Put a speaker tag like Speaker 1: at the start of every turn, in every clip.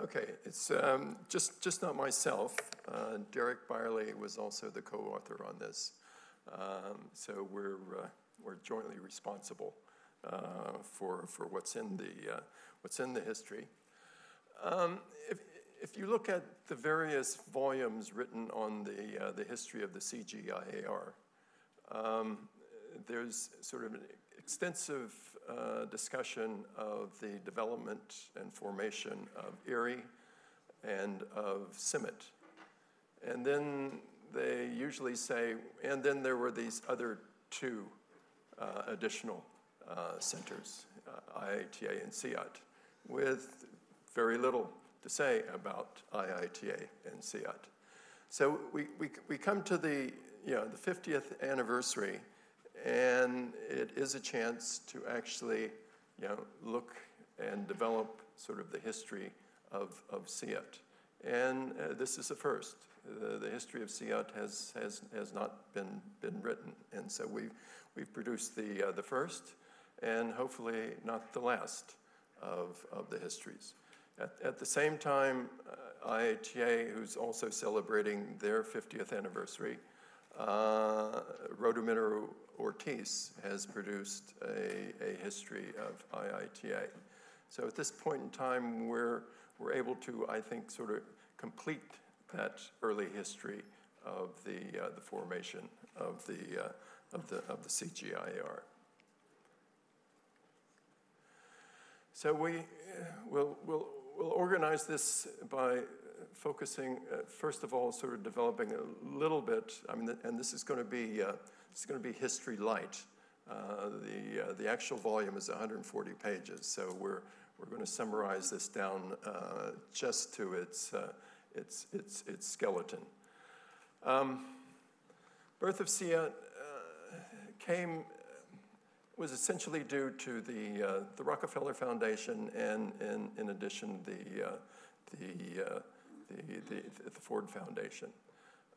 Speaker 1: Okay, it's just not myself. Derek Byerly was also the co-author on this, so we're jointly responsible for what's in the history. If you look at the various volumes written on the history of the CGIAR, there's sort of an extensive discussion of the development and formation of IRI and of CIMAT. And then they usually say, and then there were these other two additional centers, IITA and CIAT, with very little to say about IITA and CIAT. So we come to the 50th anniversary, and it is a chance to actually look and develop sort of the history of CIAT. And this is the first. The history of CIAT has not been written, and so we've produced the first, and hopefully not the last of the histories. At the same time, IITA, who's also celebrating their 50th anniversary, Rodomiro Ortiz has produced a history of IITA. So at this point in time, we're able to, I think, sort of complete that early history of the formation of the CGIAR. So we'll organize this by focusing, first of all, sort of developing a little bit. I mean, and this is going to be history light. The actual volume is 140 pages, so we're going to summarize this down just to its skeleton. Birth of CIAT was essentially due to the Rockefeller Foundation and in addition the Ford Foundation.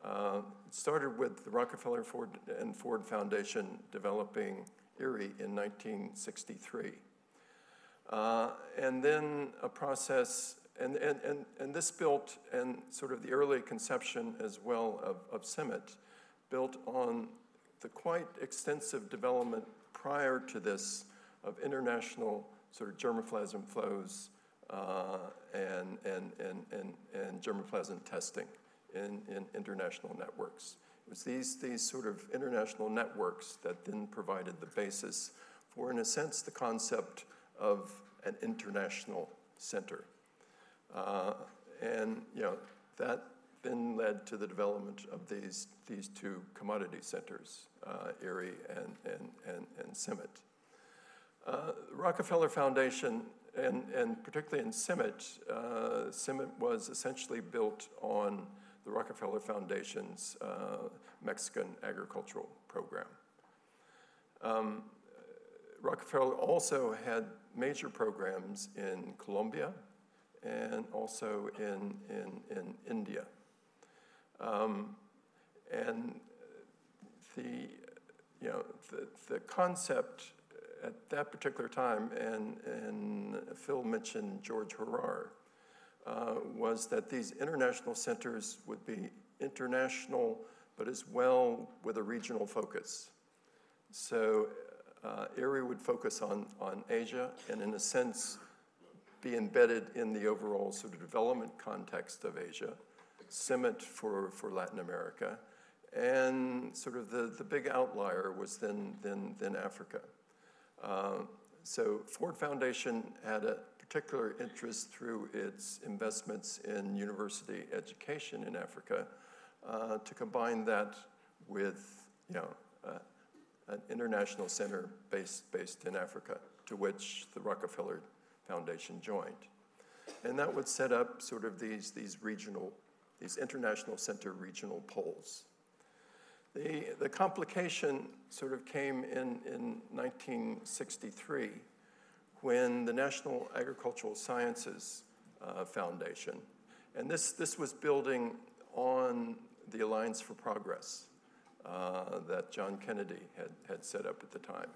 Speaker 1: It started with the Rockefeller and Ford Foundation developing IRI in 1963. And then a process, and this built, and sort of the early conception as well of CIMAT, built on the quite extensive development prior to this of international sort of germplasm flows and germplasm testing in international networks. It was these sort of international networks that then provided the basis for, in a sense, the concept of an international center. And that then led to the development of these two commodity centers, IRI and CIMAT. Rockefeller Foundation, and particularly in CIMAT, CIMAT was essentially built on the Rockefeller Foundation's Mexican agricultural program. Rockefeller also had major programs in Colombia and also in India. And the concept at that particular time, and Phil mentioned George Harrar, was that these international centers would be international, but as well with a regional focus. So IRI would focus on Asia, and in a sense, be embedded in the overall sort of development context of Asia, CIMAT for Latin America, and sort of the big outlier was then Africa. So Ford Foundation had a particular interest through its investments in university education in Africa to combine that with an international center based in Africa, to which the Rockefeller Foundation joined. And that would set up sort of these international center regional poles. The complication sort of came in 1963 when the National Agricultural Sciences Foundation, and this was building on the Alliance for Progress that John Kennedy had set up at the time.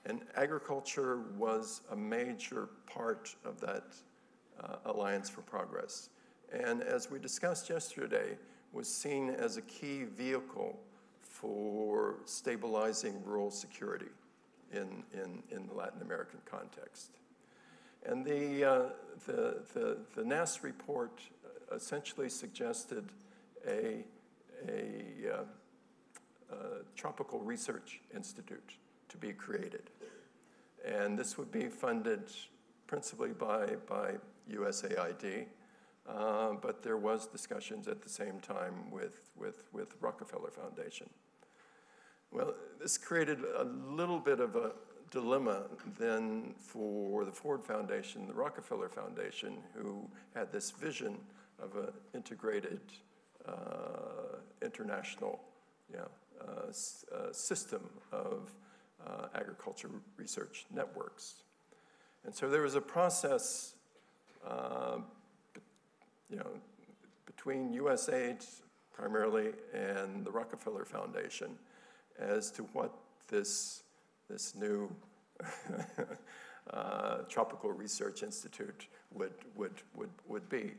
Speaker 1: And agriculture was a major part of that Alliance for Progress. And as we discussed yesterday, was seen as a key vehicle for stabilizing rural security in the Latin American context. And the NAS report essentially suggested a tropical research institute to be created. And this would be funded principally by USAID, but there was discussions at the same time with Rockefeller Foundation. Well, this created a little bit of a dilemma then for the Ford Foundation, the Rockefeller Foundation, who had this vision of an integrated international system of agriculture research networks. And so there was a process between USAID primarily and the Rockefeller Foundation as to what this new Tropical Research Institute would be.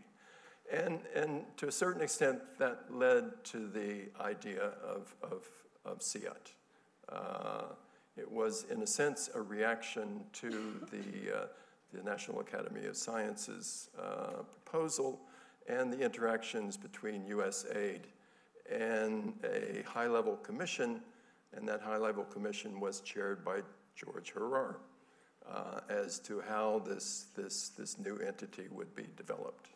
Speaker 1: And to a certain extent, that led to the idea of CIAT. It was, in a sense, a reaction to the National Academy of Sciences proposal and the interactions between USAID and a high-level commission, and that high-level commission was chaired by George Herrar as to how this new entity would be developed.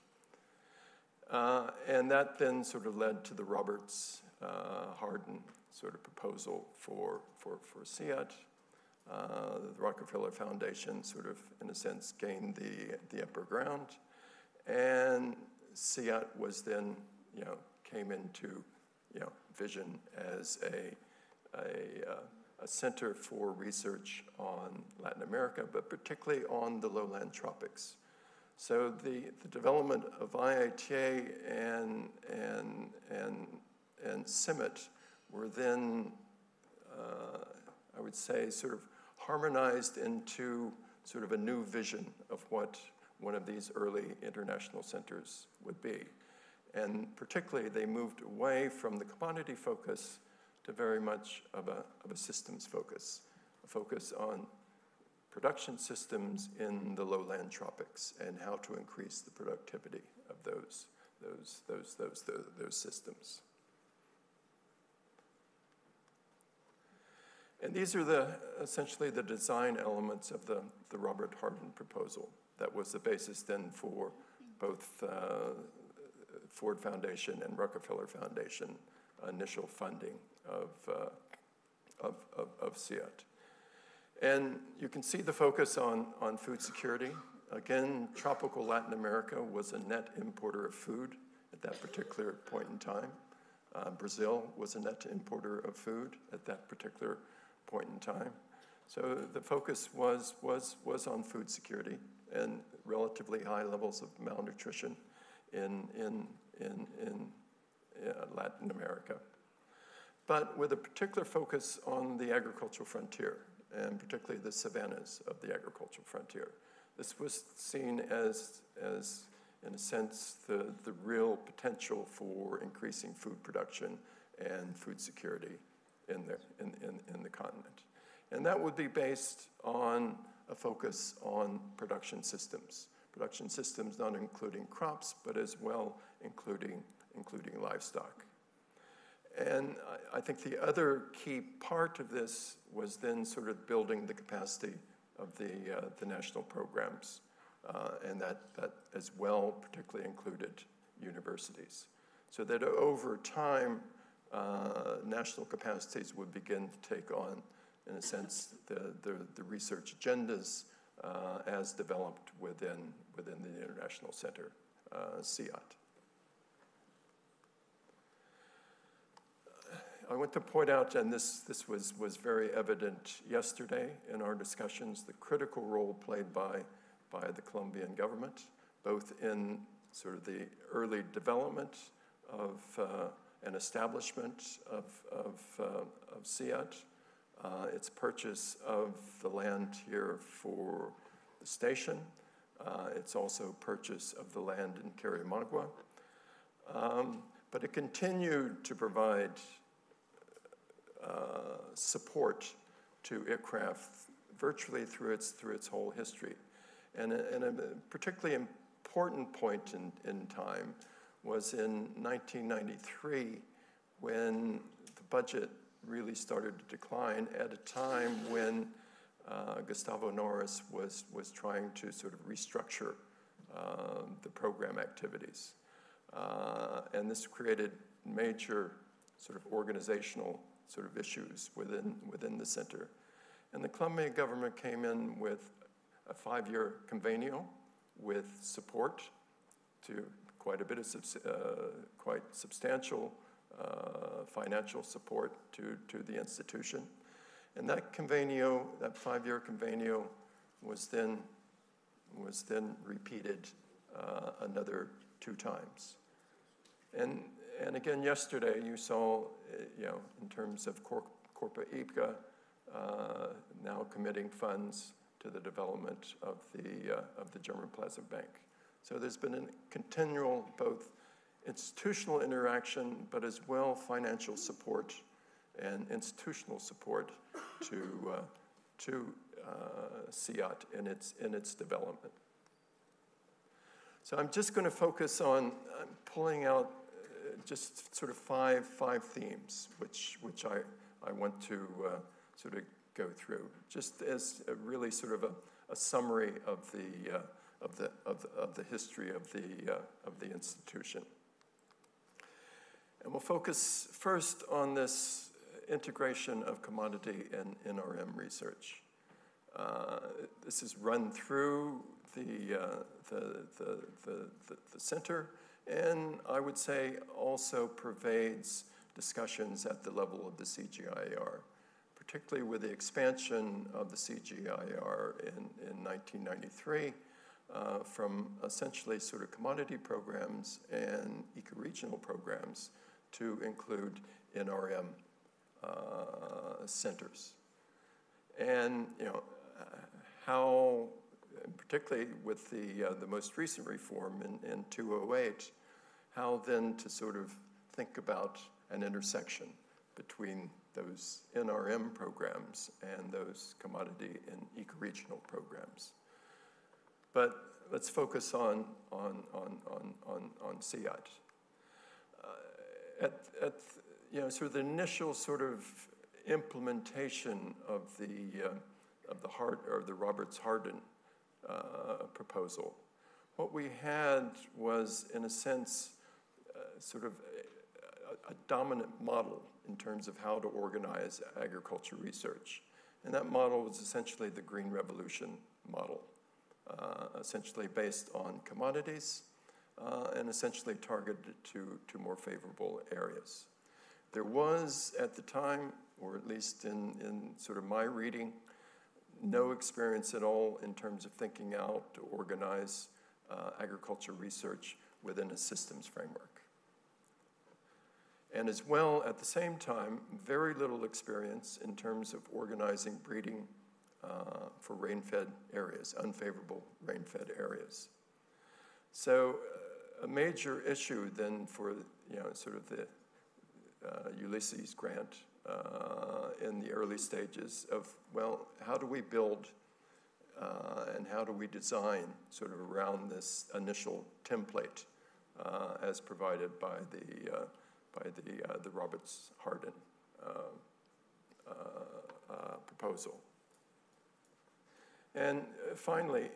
Speaker 1: And that then sort of led to the Roberts-Hardin sort of proposal for CIAT. The Rockefeller Foundation sort of, in a sense, gained the upper ground, and CIAT was then, came into, vision as a center for research on Latin America, but particularly on the lowland tropics. So the development of IATA and CIMMYT were then, I would say, sort of harmonized into sort of a new vision of what one of these early international centers would be. And particularly, they moved away from the commodity focus to very much of a systems focus, a focus on production systems in the lowland tropics and how to increase the productivity of those systems. And these are essentially the design elements of the Roberts-Hardin Proposal. That was the basis then for both Ford Foundation and Rockefeller Foundation initial funding of CIAT. And you can see the focus on food security. Again, tropical Latin America was a net importer of food at that particular point in time. Brazil was a net importer of food at that particular point in time. So the focus was on food security and relatively high levels of malnutrition in Latin America, but with a particular focus on the agricultural frontier, and particularly the savannas of the agricultural frontier. This was seen as in a sense, the real potential for increasing food production and food security in the continent. And that would be based on a focus on production systems not including crops, but as well including livestock. And I think the other key part of this was then sort of building the capacity of the national programs, and that as well particularly included universities. So that over time, national capacities would begin to take on, in a sense, the research agendas as developed within the International Center, CIAT. I want to point out, and this was very evident yesterday in our discussions, the critical role played by the Colombian government, both in sort of the early development of an establishment of CIAT, its purchase of the land here for the station, It's also purchase of the land in Carimagua. But it continued to provide support to ICRAF virtually through its whole history. And a particularly important point in time was in 1993, when the budget really started to decline at a time when Gustavo Norris was trying to sort of restructure the program activities. And this created major sort of organizational sort of issues within the center. And the Colombian government came in with a 5-year convenio with support to quite a bit of quite substantial financial support to the institution. And that convenio, that 5-year convenio, was then repeated another 2 times. And again, yesterday you saw, in terms of Corpa IPCA, now committing funds to the development of the German Plaza Bank. So there's been a continual both institutional interaction, but as well financial support and institutional support to CIAT in its development. So I'm just going to focus on pulling out just sort of five themes, which I want to sort of go through, just as a really sort of a summary of the history of the institution. And we'll focus first on this integration of commodity and NRM research. This is run through the center, and I would say also pervades discussions at the level of the CGIAR, particularly with the expansion of the CGIAR in 1993 from essentially sort of commodity programs and ecoregional programs to include NRM centers. And how, particularly with the most recent reform in 2008, how then to sort of think about an intersection between those NRM programs and those commodity and ecoregional programs. But let's focus on CIAT. Sort of the initial sort of implementation of the Roberts-Hardin proposal, what we had was, in a sense, sort of a dominant model in terms of how to organize agriculture research. And that model was essentially the Green Revolution model, essentially based on commodities and essentially targeted to more favorable areas. There was, at the time, or at least in sort of my reading, no experience at all in terms of thinking out to organize agriculture research within a systems framework. And as well, at the same time, very little experience in terms of organizing breeding for rain-fed areas, unfavorable rain-fed areas. So a major issue then for sort of the Ulysses grant in the early stages of, well, how do we build and how do we design sort of around this initial template as provided by the Roberts-Hardin proposal. And finally,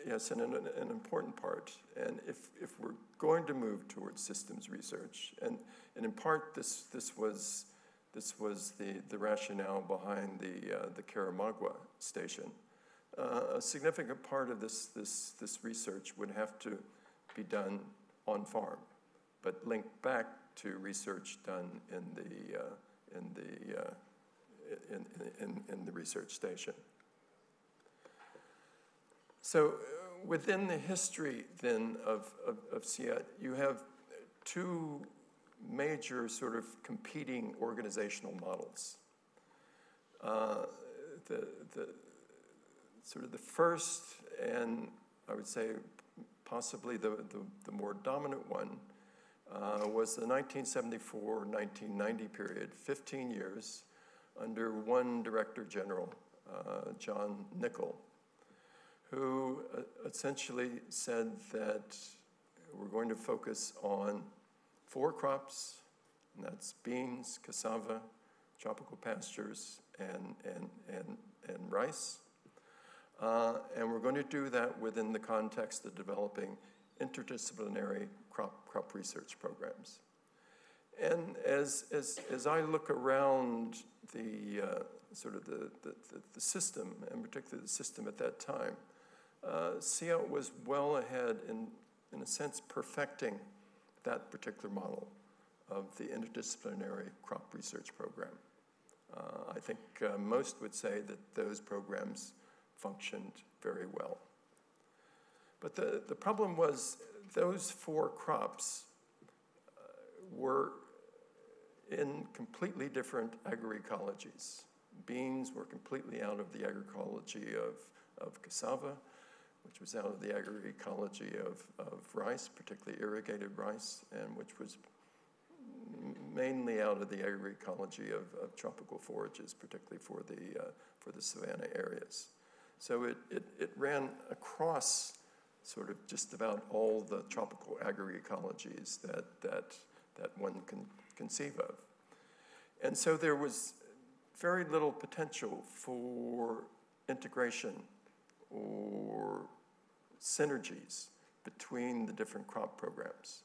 Speaker 1: yes, and an important part, and if we're going to move towards systems research, and in part this was the rationale behind the Carimagua station. A significant part of this research would have to be done on farm, but linked back to research done in the research station. So within the history then of CIAT, you have 2 major sort of competing organizational models. The first, and I would say possibly the more dominant one, was the 1974-1990 period, 15 years, under one Director General, John Nichol, who essentially said that we're going to focus on 4 crops, and that's beans, cassava, tropical pastures, and rice. And we're going to do that within the context of developing interdisciplinary crop research programs. And as I look around the sort of the system, and particularly the system at that time, CIAT was well ahead in a sense, perfecting that particular model of the interdisciplinary crop research program. I think most would say that those programs functioned very well. But the problem was those 4 crops were in completely different agroecologies. Beans were completely out of the agroecology of cassava, which was out of the agroecology of rice, particularly irrigated rice, and which was mainly out of the agroecology of tropical forages, particularly for the savanna areas. So it ran across sort of just about all the tropical agroecologies that one can conceive of. And so there was very little potential for integration or synergies between the different crop programs.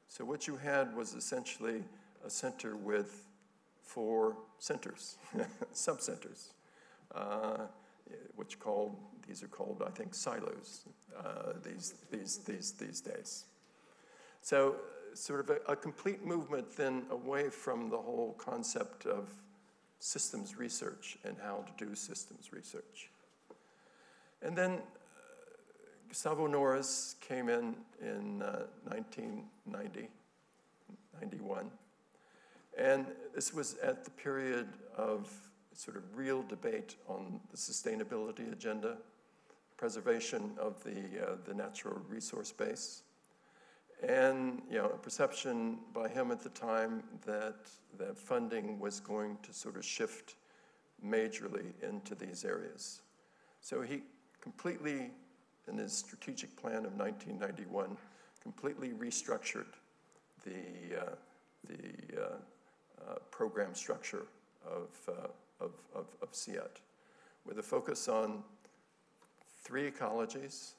Speaker 1: So what you had was essentially a center with 4 centers, sub-centers, these are called, I think, silos these days. So sort of a complete movement then away from the whole concept of systems research and how to do systems research. And then Gustavo Norris came in 1990, 91. And this was at the period of sort of real debate on the sustainability agenda, preservation of the natural resource base, and a perception by him at the time that funding was going to sort of shift majorly into these areas. So he completely, in his strategic plan of 1991, completely restructured the program structure of CIAT, with a focus on 3 ecologies,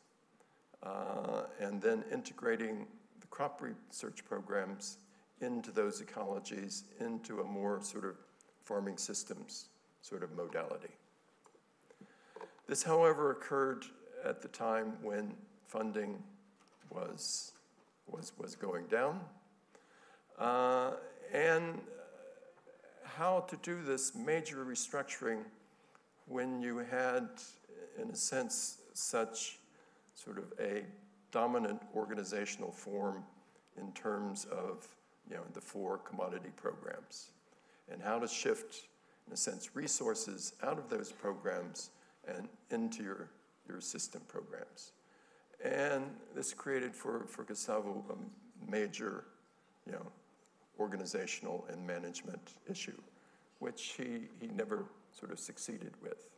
Speaker 1: and then integrating the crop research programs into those ecologies into a more sort of farming systems sort of modality. This, however, occurred at the time when funding was going down, and how to do this major restructuring when you had, in a sense, such sort of a dominant organizational form in terms of the 4 commodity programs, and how to shift, in a sense, resources out of those programs and into your system programs. And this created for Gustavo a major organizational and management issue, which he never sort of succeeded with.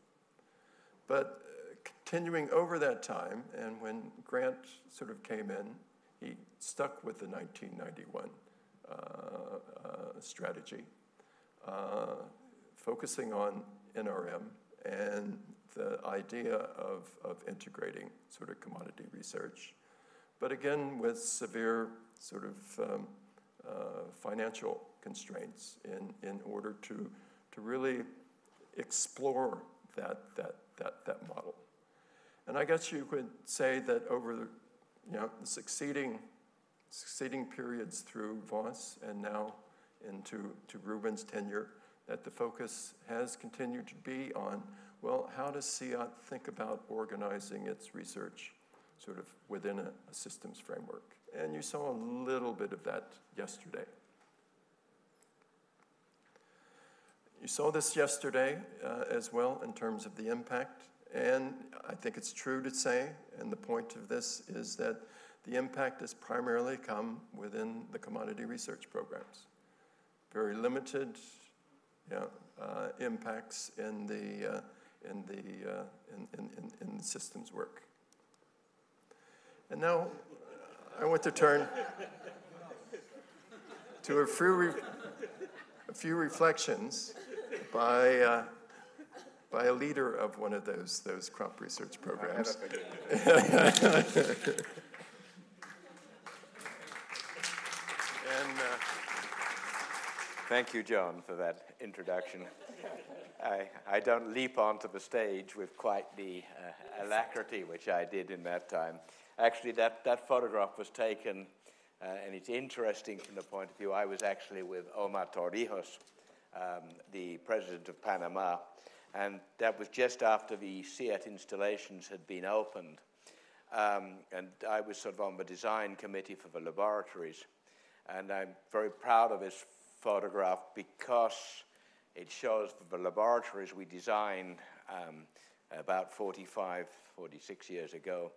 Speaker 1: But continuing over that time, and when Grant sort of came in, he stuck with the 1991 strategy, focusing on NRM and the idea of integrating sort of commodity research, but again with severe sort of financial constraints in order to really explore that model. And I guess you could say that over the succeeding periods through Voss and now into Ruben's tenure, that the focus has continued to be on, well, how does CIAT think about organizing its research sort of within a systems framework? And you saw a little bit of that yesterday. You saw this yesterday as well in terms of the impact And I think it's true to say, and the point of this is that the impact has primarily come within the commodity research programs. Very limited impacts in the systems work. And now I want to turn to a few reflections by a leader of one of those crop research programs.
Speaker 2: Thank you, John, for that introduction. I don't leap onto the stage with quite the alacrity which I did in that time. Actually, that photograph was taken, and it's interesting from the point of view, I was actually with Omar Torrijos, the president of Panama, and that was just after the CIAT installations had been opened. And I was sort of on the design committee for the laboratories, and I'm very proud of this photograph because it shows the laboratories we designed about 45, 46 years ago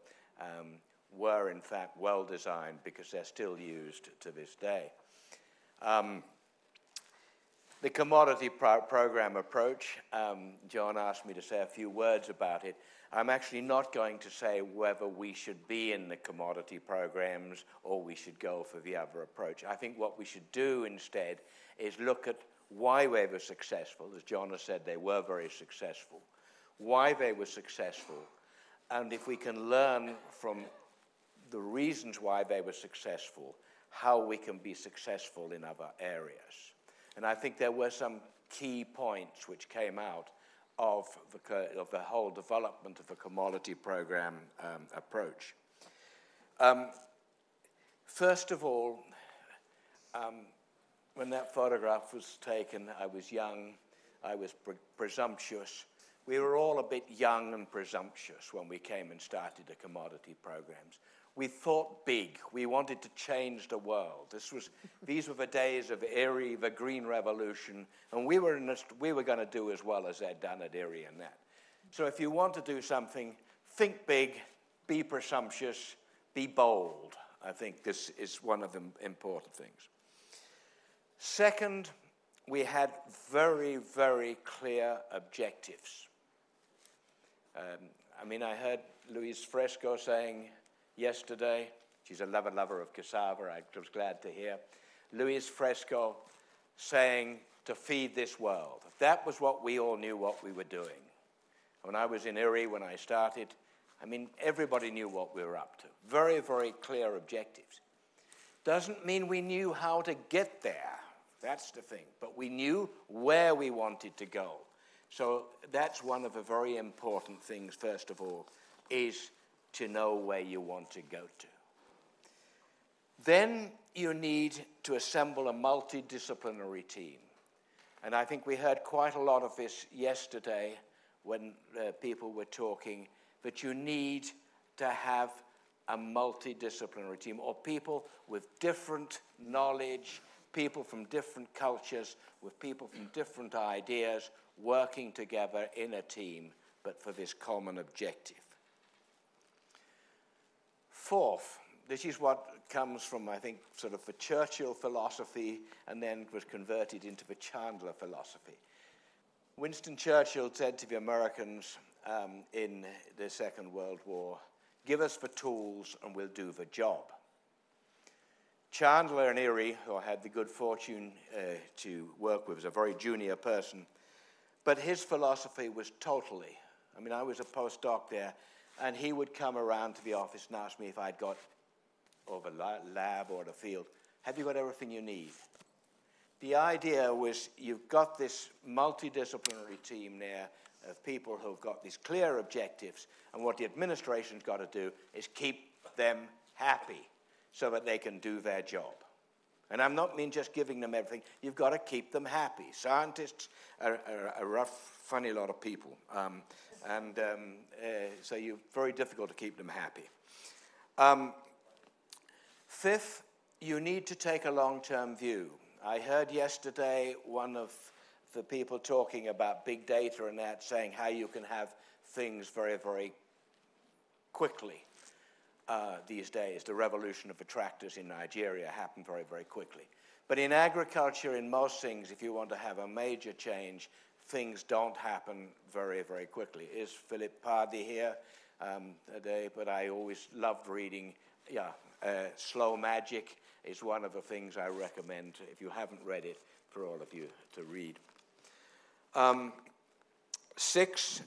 Speaker 2: were in fact well designed because they're still used to this day. The commodity program approach, John asked me to say a few words about it. I'm actually not going to say whether we should be in the commodity programs or we should go for the other approach. I think what we should do instead is look at why they were successful. As John has said, they were very successful. Why they were successful, and if we can learn from the reasons why they were successful, how we can be successful in other areas. And I think there were some key points which came out of the whole development of the commodity program approach. First of all, when that photograph was taken, I was young, I was presumptuous. We were all a bit young and presumptuous when we came and started the commodity programs. We thought big. We wanted to change the world. These were the days of Erie, the Green Revolution, and we were going to do as well as they'd done at Erie and that. So if you want to do something, think big, be presumptuous, be bold. I think this is one of the important things. Second, we had very, very clear objectives. I heard Louise Fresco saying yesterday, she's a lover of cassava, I was glad to hear, Louise Fresco saying to feed this world. That was what we all knew what we were doing. When I was in Erie, when I started, everybody knew what we were up to. Very, very clear objectives. Doesn't mean we knew how to get there. That's the thing. But we knew where we wanted to go. So that's one of the very important things, first of all, is to know where you want to go to. Then you need to assemble a multidisciplinary team. And I think we heard quite a lot of this yesterday when people were talking, that you need to have a multidisciplinary team, or people with different knowledge, people from different cultures, with people from different ideas, working together in a team, but for this common objective. Fourth, this is what comes from, I think, sort of the Churchill philosophy and then was converted into the Chandler philosophy. Winston Churchill said to the Americans in the Second World War, "Give us the tools and we'll do the job." Chandler in Erie, who I had the good fortune to work with, was a very junior person, but his philosophy was totally, I was a postdoc there, and he would come around to the office and ask me if I'd got, or the lab or the field, have you got everything you need? The idea was you've got this multidisciplinary team there of people who've got these clear objectives, and what the administration's got to do is keep them happy so that they can do their job. And I'm not mean just giving them everything. You've got to keep them happy. Scientists are a rough, funny lot of people. So you're very difficult to keep them happy. Fifth, you need to take a long-term view. I heard yesterday one of the people talking about big data and that, saying how you can have things very, very quickly these days. The revolution of the tractors in Nigeria happened very, very quickly. But in agriculture, in most things, if you want to have a major change, things don't happen very, very quickly. Is Philip Pardy here today? But I always loved reading, Slow Magic is one of the things I recommend, if you haven't read it, for all of you to read. 6,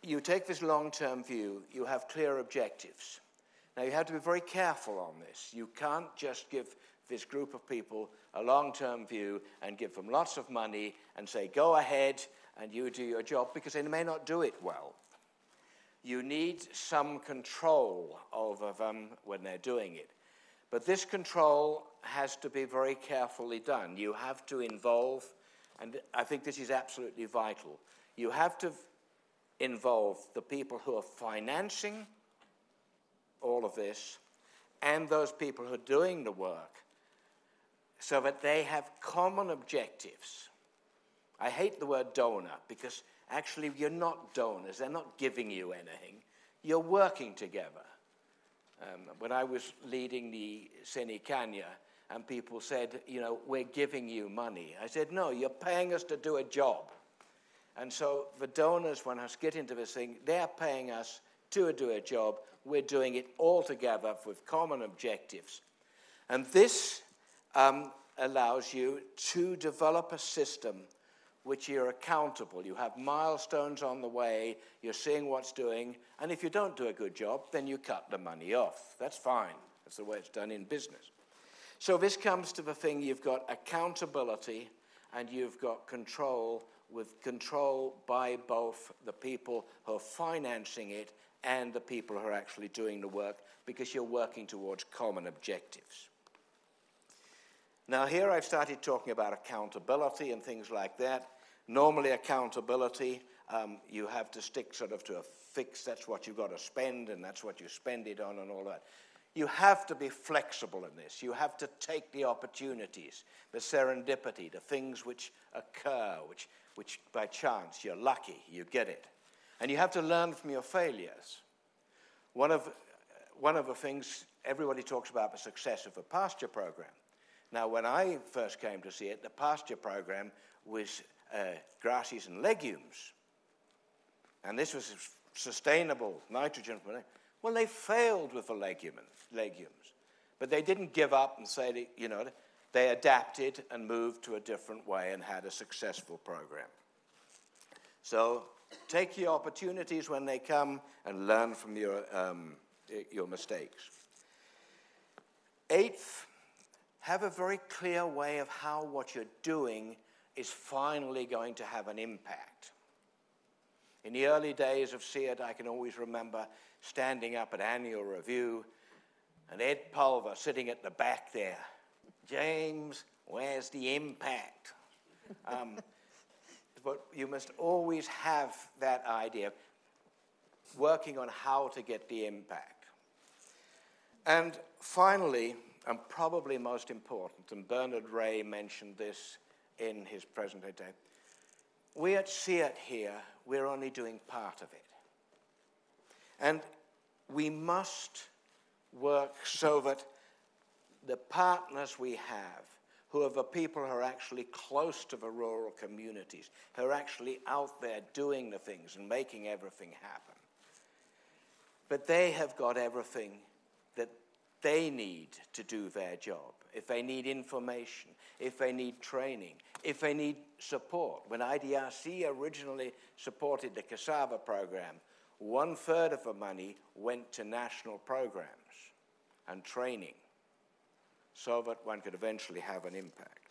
Speaker 2: you take this long-term view, you have clear objectives. Now, you have to be very careful on this. You can't just give this group of people a long-term view and give them lots of money and say, go ahead and you do your job, because they may not do it well. You need some control over them when they're doing it. But this control has to be very carefully done. You have to involve, and I think this is absolutely vital, you have to involve the people who are financing all of this and those people who are doing the work so that they have common objectives. I hate the word donor because actually you're not donors. They're not giving you anything. You're working together. When I was leading the Seni Kenya and people said, we're giving you money, I said, no, you're paying us to do a job. And so the donors, when us get into this thing, they're paying us to do a job. We're doing it all together with common objectives. And this allows you to develop a system which you're accountable. You have milestones on the way, you're seeing what's doing, and if you don't do a good job, then you cut the money off. That's fine. That's the way it's done in business. So this comes to the thing, you've got accountability and you've got control, with control by both the people who are financing it and the people who are actually doing the work, because you're working towards common objectives. Now here I've started talking about accountability and things like that. Normally accountability, you have to stick sort of to a fix, that's what you've got to spend and that's what you spend it on and all that. You have to be flexible in this. You have to take the opportunities, the serendipity, the things which occur, which by chance you're lucky, you get it. And you have to learn from your failures. One of the things, everybody talks about the success of the pasture program. Now, when I first came to see it, the pasture program was grasses and legumes. And this was sustainable nitrogen. Well, they failed with the legumes. But they didn't give up and say, they adapted and moved to a different way and had a successful program. So take your opportunities when they come and learn from your mistakes. 8th, have a very clear way of how what you're doing is finally going to have an impact. In the early days of CIAT, I can always remember standing up at annual review and Ed Pulver sitting at the back there. James, where's the impact? But you must always have that idea of working on how to get the impact. And finally, and probably most important, and Bernard Ray mentioned this in his presentation, we at CIAT here, we're only doing part of it. And we must work so that the partners we have, who are the people who are actually close to the rural communities, who are actually out there doing the things and making everything happen, but they have got everything that they need to do their job. If they need information, if they need training, if they need support. When IDRC originally supported the cassava program, 1/3 of the money went to national programs and training so that one could eventually have an impact.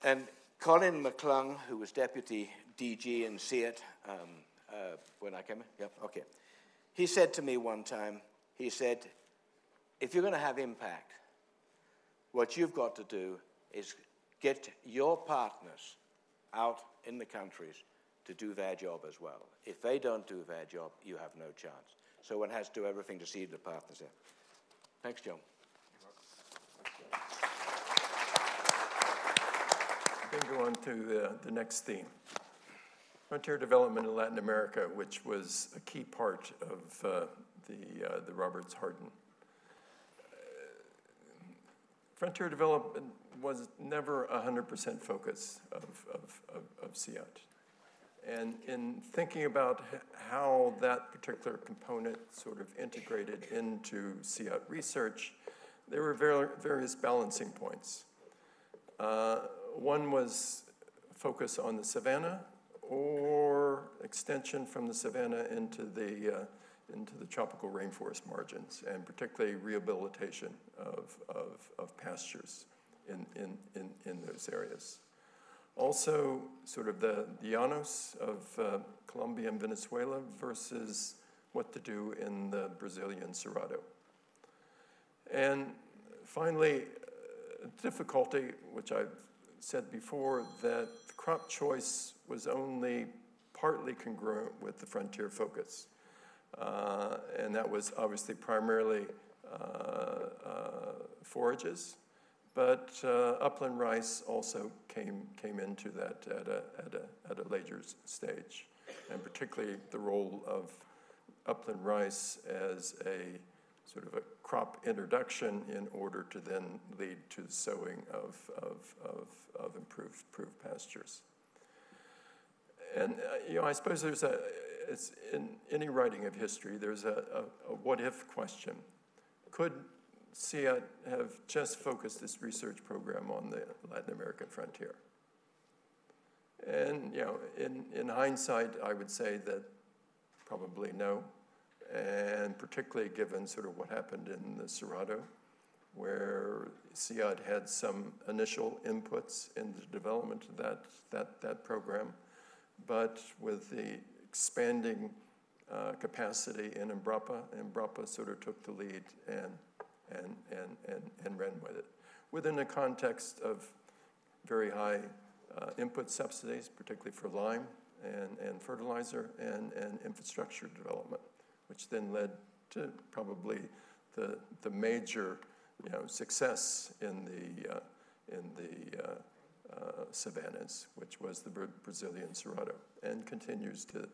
Speaker 2: And Colin McClung, who was Deputy DG in CIAT when I came in, yep, okay. He said to me one time, he said, if you're going to have impact, what you've got to do is get your partners out in the countries to do their job as well. If they don't do their job, you have no chance. So one has to do everything to see the partners there. Thanks, John.
Speaker 1: I'm going to go on to the next theme. Frontier development in Latin America, which was a key part of the Roberts-Hardin. Frontier development was never 100% focus of CIAT. And in thinking about how that particular component sort of integrated into CIAT research, there were various balancing points. One was focus on the savanna or extension from the savanna into the tropical rainforest margins, and particularly rehabilitation of pastures in those areas. Also, sort of the llanos of Colombia and Venezuela versus what to do in the Brazilian Cerrado. And finally, difficulty, which I've said before, that the crop choice was only partly congruent with the frontier focus. And that was obviously primarily forages, but upland rice also came into that at a later stage, and particularly the role of upland rice as a sort of a crop introduction in order to then lead to the sowing of improved pastures. And I suppose it's in any writing of history, there's a what-if question. Could CIAT have just focused this research program on the Latin American frontier? And in hindsight, I would say that probably no, and particularly given sort of what happened in the Cerrado, where CIAT had some initial inputs in the development of that program, but with the expanding capacity in Embrapa sort of took the lead and ran with it, within the context of very high input subsidies, particularly for lime and fertilizer and infrastructure development, which then led to probably the major success in the savannas, which was the Brazilian Cerrado, and continues to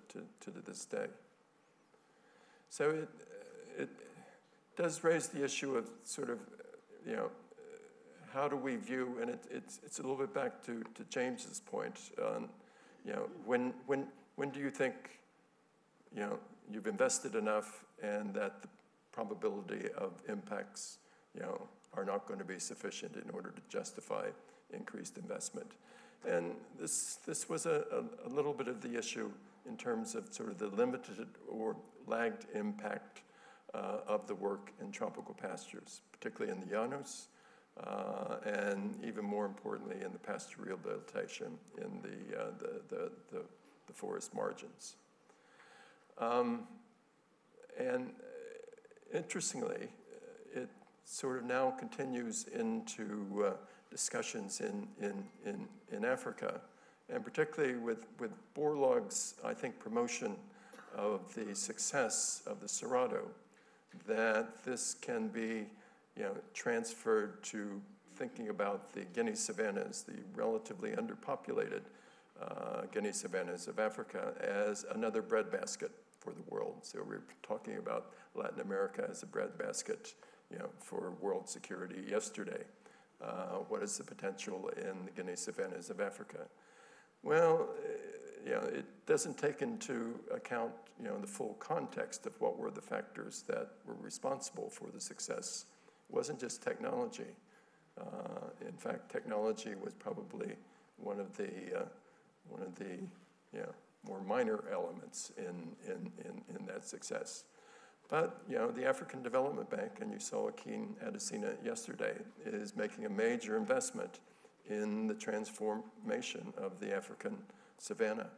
Speaker 1: this day. So it does raise the issue of sort of, how do we view, and it's a little bit back to James's point on, when do you think, you've invested enough and that the probability of impacts, are not going to be sufficient in order to justify increased investment. And this was a little bit of the issue in terms of sort of the limited or lagged impact of the work in tropical pastures, particularly in the llanos, and even more importantly in the pasture rehabilitation in the forest margins. And interestingly, it sort of now continues into discussions in Africa, and particularly with Borlaug's, I think, promotion of the success of the Cerrado, that this can be transferred to thinking about the Guinea savannas, the relatively underpopulated Guinea savannas of Africa, as another breadbasket for the world. So we're talking about Latin America as a breadbasket, for world security yesterday. What is the potential in the Guinea savannas of Africa? Well, it doesn't take into account, the full context of what were the factors that were responsible for the success. It wasn't just technology. In fact, technology was probably one of the more minor elements in that success. But, the African Development Bank, and you saw Akin Adesina yesterday, is making a major investment in the transformation of the African savanna.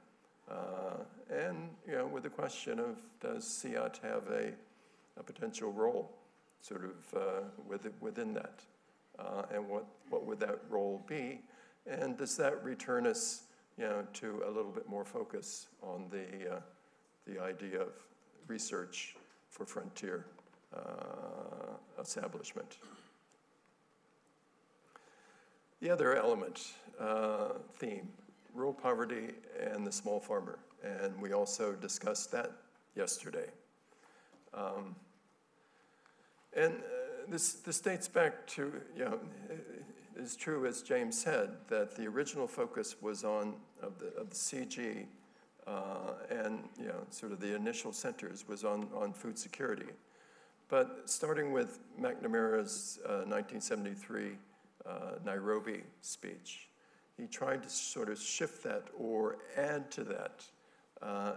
Speaker 1: And, with the question of, does CIAT have a potential role sort of within that? And what would that role be? And does that return us, to a little bit more focus on the idea of research for frontier establishment? The other element, theme, rural poverty and the small farmer, and we also discussed that yesterday. This dates back to, it's true, as James said, that the original focus was of the CG and sort of the initial centers was on food security. But starting with McNamara's 1973 Nairobi speech, he tried to sort of shift that or add to that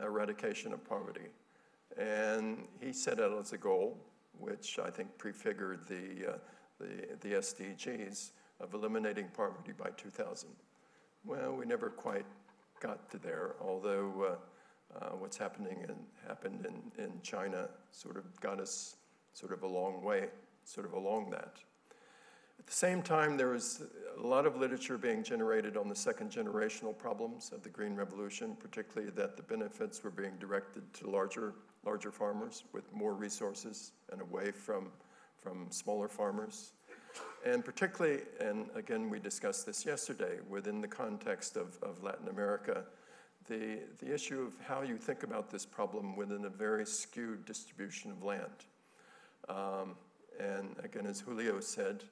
Speaker 1: eradication of poverty. And he set out as a goal, which I think prefigured the SDGs, of eliminating poverty by 2000. Well, we never quite got to there, although what's happened in China sort of got us sort of a long way, sort of along that. At the same time, there was a lot of literature being generated on the second generational problems of the Green Revolution, particularly that the benefits were being directed to larger farmers with more resources and away from smaller farmers. And particularly, and again, we discussed this yesterday, within the context of Latin America, the issue of how you think about this problem within a very skewed distribution of land. And again, as Julio said,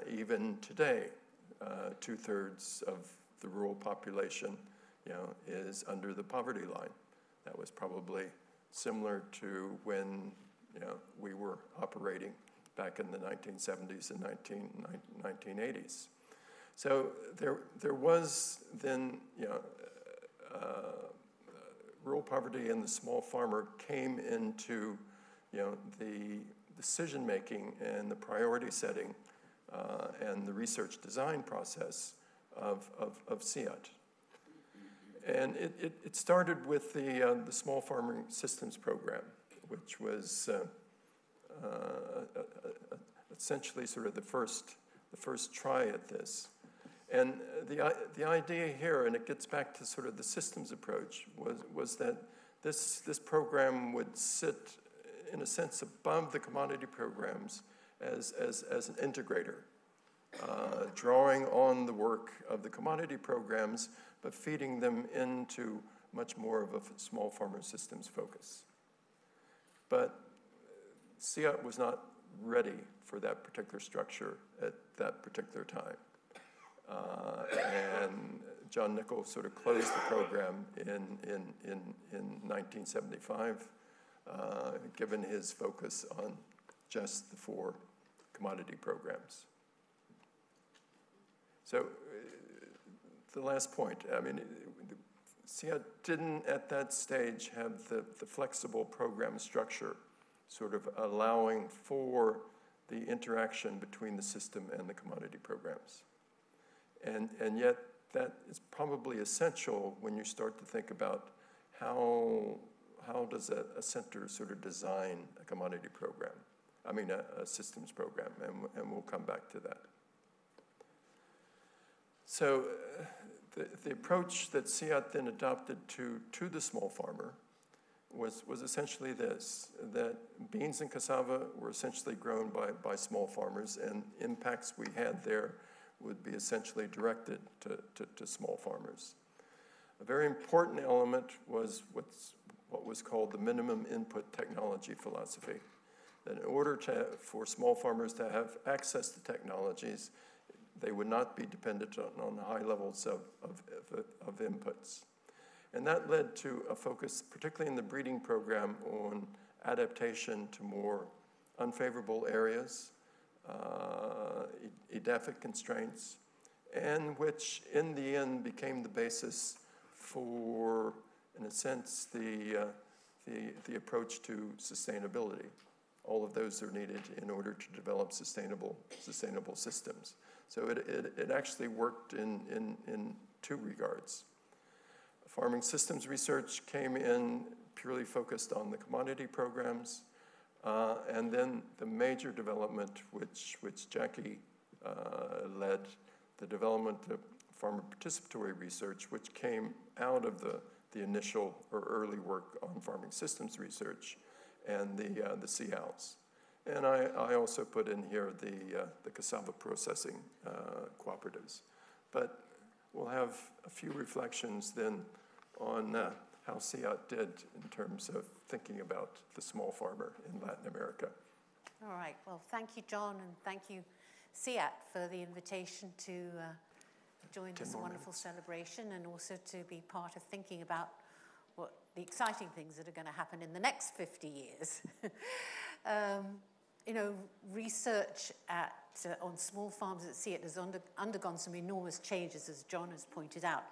Speaker 1: even today, 2/3 of the rural population, is under the poverty line. That was probably similar to when, we were operating back in the 1970s and 1980s. So there was then, rural poverty and the small farmer came into, the decision-making and the priority setting and the research design process of CIAT. And it started with the Small Farming Systems Program, which was essentially sort of the first try at this. And the idea here, and it gets back to sort of the systems approach, was that this program would sit, in a sense, above the commodity programs as an integrator, drawing on the work of the commodity programs, but feeding them into much more of a small farmer systems focus. But CIAT was not ready for that particular structure at that particular time. And John Nichols sort of closed the program in 1975, given his focus on just the 4 commodity programs. So the last point, I mean, CIAT didn't at that stage have the flexible program structure sort of allowing for the interaction between the system and the commodity programs. And yet that is probably essential when you start to think about how does a center sort of design a commodity program, a systems program, and we'll come back to that. So the approach that CIAT then adopted to the small farmer was essentially this, that beans and cassava were essentially grown by small farmers, and impacts we had there would be essentially directed to small farmers. A very important element was what was called the minimum input technology philosophy, that in order for small farmers to have access to technologies, they would not be dependent on high levels of inputs. And that led to a focus, particularly in the breeding program, on adaptation to more unfavorable areas, edaphic constraints, and which in the end became the basis for, in a sense, the approach to sustainability. All of those are needed in order to develop sustainable systems. So it actually worked in 2 regards. Farming systems research came in purely focused on the commodity programs, and then the major development, which Jackie led, the development of farmer participatory research, which came out of the initial or early work on farming systems research and the CIALs. And I also put in here the cassava processing cooperatives. But we'll have a few reflections then on how CIAT did in terms of thinking about the small farmer in Latin America.
Speaker 3: All right. Well, thank you, John, and thank you, CIAT, for the invitation to join this wonderful celebration and also to be part of thinking about what the exciting things that are going to happen in the next 50 years. You know, research on small farms at CIAT has undergone some enormous changes, as John has pointed out.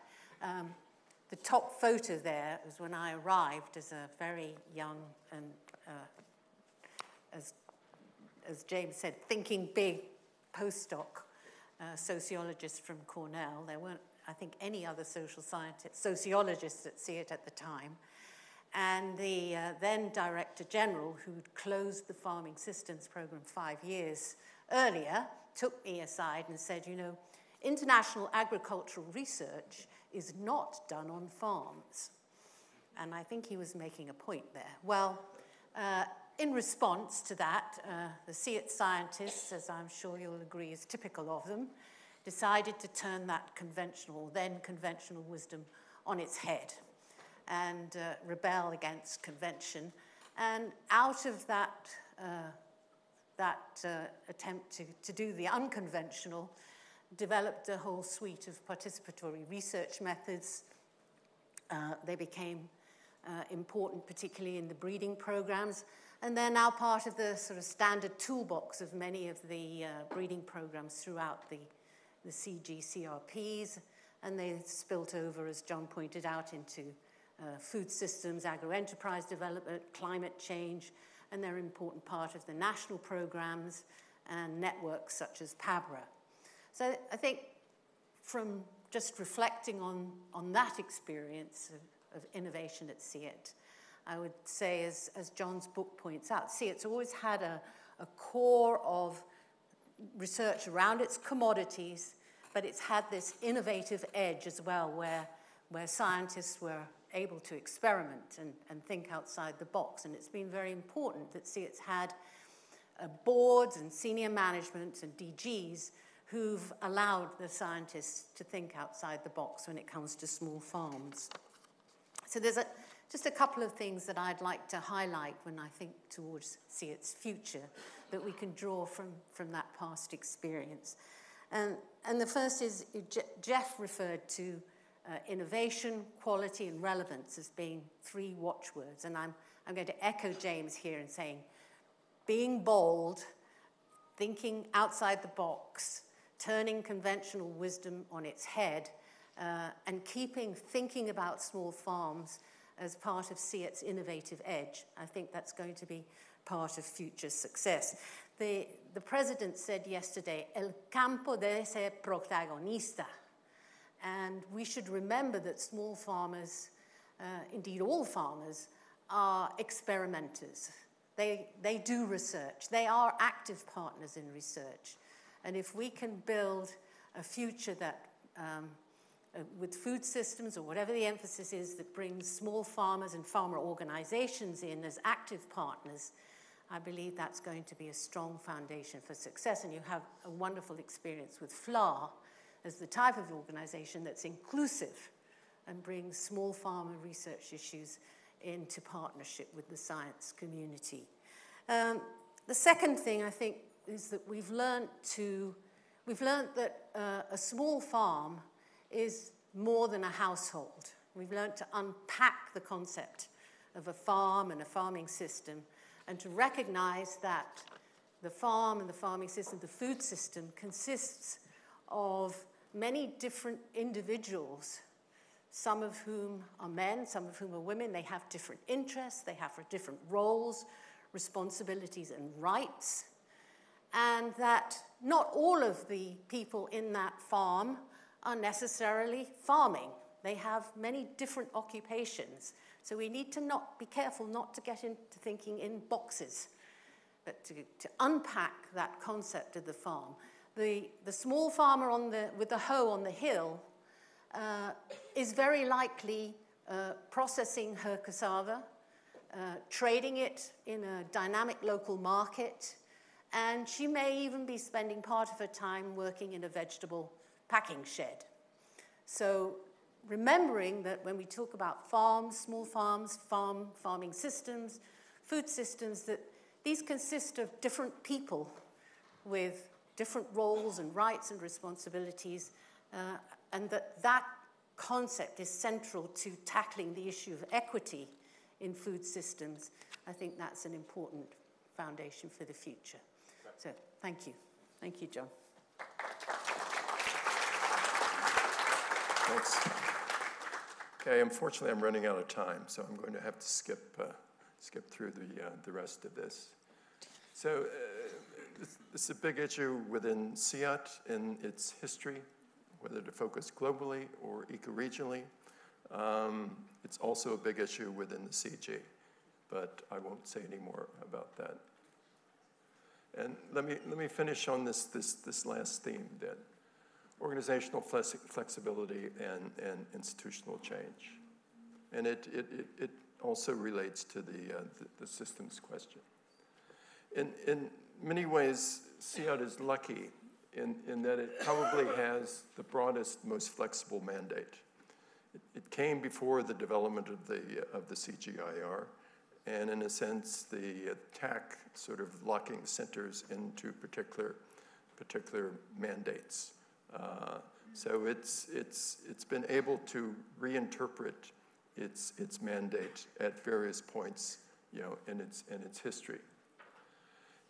Speaker 3: The top photo there was when I arrived as a very young and, as James said, thinking big postdoc sociologist from Cornell. There weren't, I think, any other sociologists at CIAT at the time. And the then Director General, who'd closed the farming systems program 5 years earlier, took me aside and said, you know, international agricultural research is not done on farms. And I think he was making a point there. Well, in response to that, the CIAT scientists, as I'm sure you'll agree is typical of them, decided to turn that then conventional wisdom on its head and rebel against convention. And out of that, attempt to do the unconventional, developed a whole suite of participatory research methods. They became important, particularly in the breeding programs, and they're now part of the sort of standard toolbox of many of the breeding programs throughout the CGCRPs, and they spilt over, as John pointed out, into food systems, agro-enterprise development, climate change, and they're an important part of the national programs and networks such as PABRA. So I think from just reflecting on that experience of innovation at CIAT, I would say, as John's book points out, CIAT's always had a core of research around its commodities, but it's had this innovative edge as well, where scientists were able to experiment and think outside the box. And it's been very important that CIAT's had boards and senior management and DGs who've allowed the scientists to think outside the box when it comes to small farms. So there's just a couple of things that I'd like to highlight when I think towards CIAT's future that we can draw from that past experience. And the first is, Jeff referred to innovation, quality, and relevance as being 3 watchwords. And I'm going to echo James here in saying, being bold, thinking outside the box, turning conventional wisdom on its head, and thinking about small farms as part of CIAT's innovative edge. I think that's going to be part of future success. The president said yesterday, el campo debe ser protagonista. And we should remember that small farmers, indeed all farmers, are experimenters. They do research. They are active partners in research. And if we can build a future that, with food systems or whatever the emphasis is, that brings small farmers and farmer organizations in as active partners, I believe that's going to be a strong foundation for success. And you have a wonderful experience with FLAR as the type of organization that's inclusive and brings small farmer research issues into partnership with the science community. The second thing, I think, is that we've learned that a small farm is more than a household. We've learned to unpack the concept of a farm and a farming system, and to recognize that the farm and the farming system, the food system, consists of many different individuals, some of whom are men, some of whom are women. They have different interests, they have different roles, responsibilities, and rights, and that not all of the people in that farm are necessarily farming. They have many different occupations. So we need to be careful not to get into thinking in boxes, but to unpack that concept of the farm. The small farmer with the hoe on the hill is very likely processing her cassava, trading it in a dynamic local market, and she may even be spending part of her time working in a vegetable packing shed. So remembering that when we talk about farms, small farms, farming systems, food systems, that these consist of different people with different roles and rights and responsibilities, and that concept is central to tackling the issue of equity in food systems. I think that's an important foundation for the future. So thank you. Thank you, John.
Speaker 1: Thanks. Okay, unfortunately, I'm running out of time, so I'm going to have to skip through the rest of this. So this is a big issue within CIAT in its history, whether to focus globally or eco-regionally. It's also a big issue within the CG, but I won't say any more about that. And let me finish on this last theme, that organizational flexibility and institutional change. And it also relates to the systems question. In many ways, CIAT is lucky in that it probably has the broadest, most flexible mandate. It came before the development of the CGIAR, and in a sense, the TAC sort of locking centers into particular mandates. So it's been able to reinterpret its mandate at various points, in its history.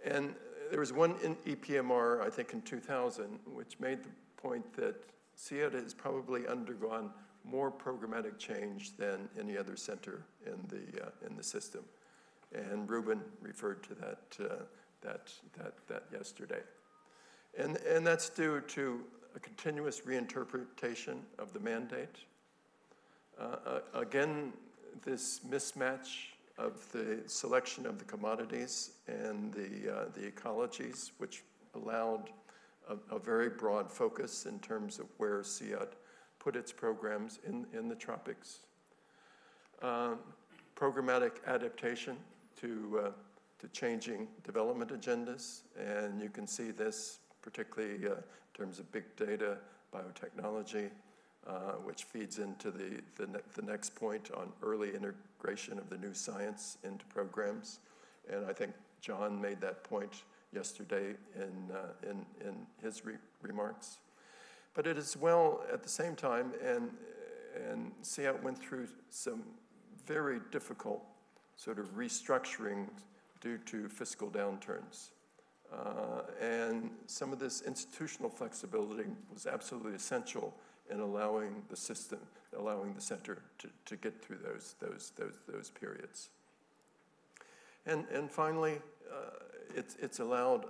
Speaker 1: And there was one in EPMR, I think in 2000, which made the point that CIAT has probably undergone more programmatic change than any other center in the system. And Ruben referred to that yesterday. And that's due to a continuous reinterpretation of the mandate. Again, this mismatch of the selection of the commodities and the ecologies, which allowed a very broad focus in terms of where CIAT put its programs in the tropics. Programmatic adaptation to changing development agendas, and you can see this particularly in terms of big data, biotechnology, which feeds into the next point on early integration of the new science into programs. And I think John made that point yesterday in his remarks. But it is well at the same time, and CIAT went through some very difficult sort of restructuring due to fiscal downturns. And some of this institutional flexibility was absolutely essential in allowing the center to get through those periods. And finally, it's allowed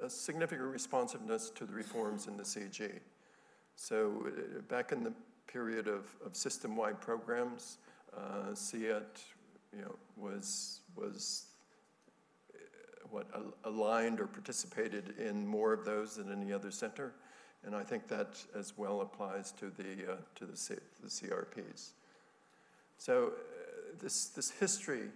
Speaker 1: a significant responsiveness to the reforms in the CG. So back in the period of system-wide programs, CIAT, was aligned or participated in more of those than any other center, and I think that as well applies to the CRPs. So this history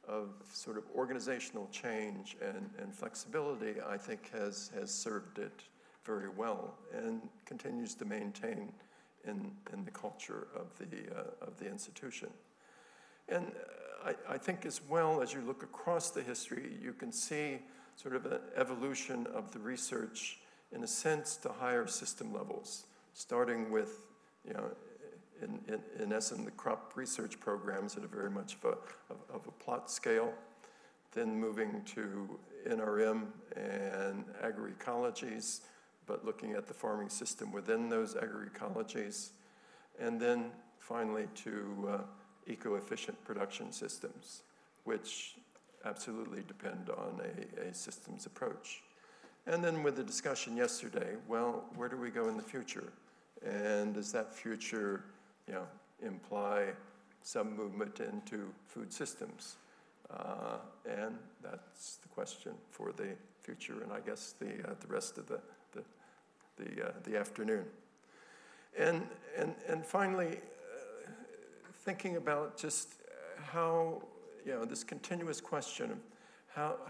Speaker 1: of sort of organizational change and flexibility, I think, has served it very well and continues to maintain in the culture of the institution. And I think as well, as you look across the history, you can see sort of an evolution of the research in a sense to higher system levels, starting with, in essence, the crop research programs at a very much of a plot scale, then moving to NRM and agroecologies, but looking at the farming system within those agroecologies, and then finally to eco-efficient production systems, which absolutely depend on a systems approach. And then with the discussion yesterday, well, where do we go in the future? And does that future, imply some movement into food systems? And that's the question for the future, and I guess the rest of the afternoon. And finally, thinking about just how, this continuous question of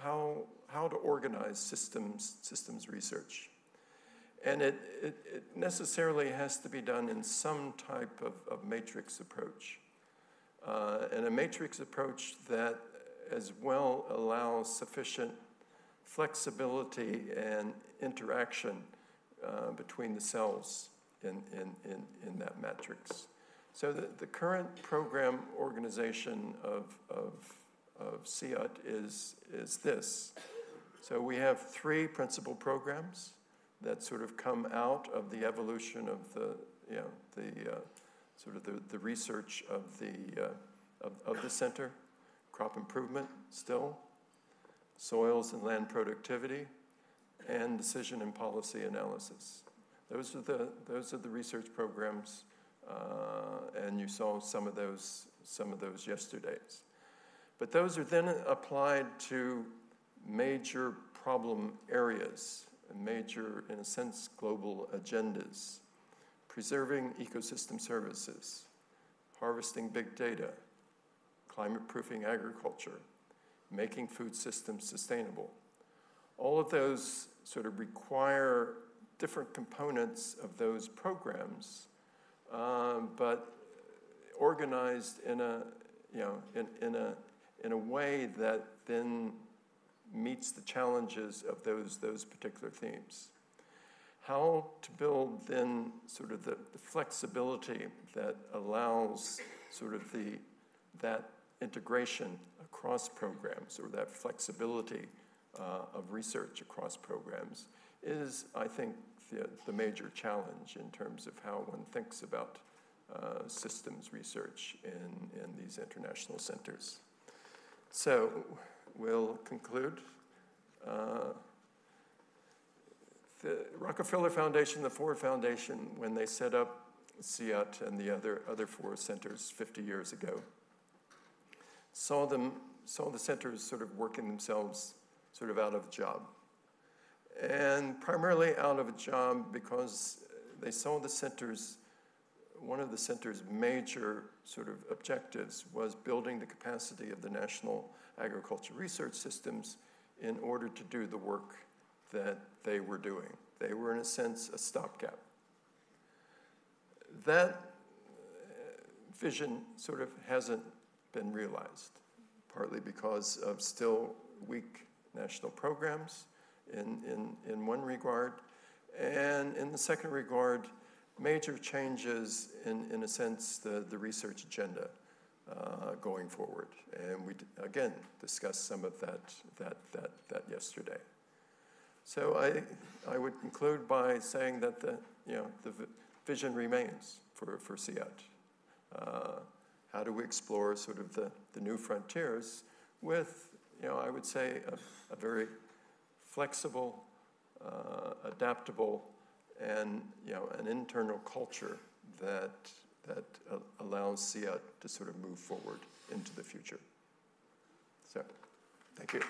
Speaker 1: how to organize systems research. And it necessarily has to be done in some type of matrix approach. And a matrix approach that as well allows sufficient flexibility and interaction between the cells in that matrix. So the current program organization of CIAT is this. So we have 3 principal programs that sort of come out of the evolution of the research of the center: crop improvement still, soils and land productivity, and decision and policy analysis. Those are the research programs, and you saw some of those yesterday. But those are then applied to major problem areas, major, in a sense, global agendas: preserving ecosystem services, harvesting big data, climate-proofing agriculture, making food systems sustainable. All of those sort of require different components of those programs, but organized in a way that then meets the challenges of those particular themes. How to build then sort of the flexibility that allows sort of that integration across programs, or that flexibility of research across programs, is, I think, the major challenge in terms of how one thinks about systems research in these international centers. So we'll conclude. The Rockefeller Foundation, the Ford Foundation, when they set up CIAT and the other 4 centers 50 years ago, saw the centers sort of working themselves sort of out of a job. And primarily out of a job because they saw the centers, one of the center's major sort of objectives was building the capacity of the national agriculture research systems in order to do the work that they were doing. They were, in a sense, a stopgap. That vision sort of hasn't been realized, partly because of still weak national programs in one regard, and in the second regard, major changes in a sense, the research agenda going forward. And we, again, discussed some of that yesterday. So I would conclude by saying that the vision remains for CIAT. How do we explore sort of the new frontiers with, I would say, a very flexible, adaptable, and an internal culture that allows CIAT to sort of move forward into the future. So, thank you.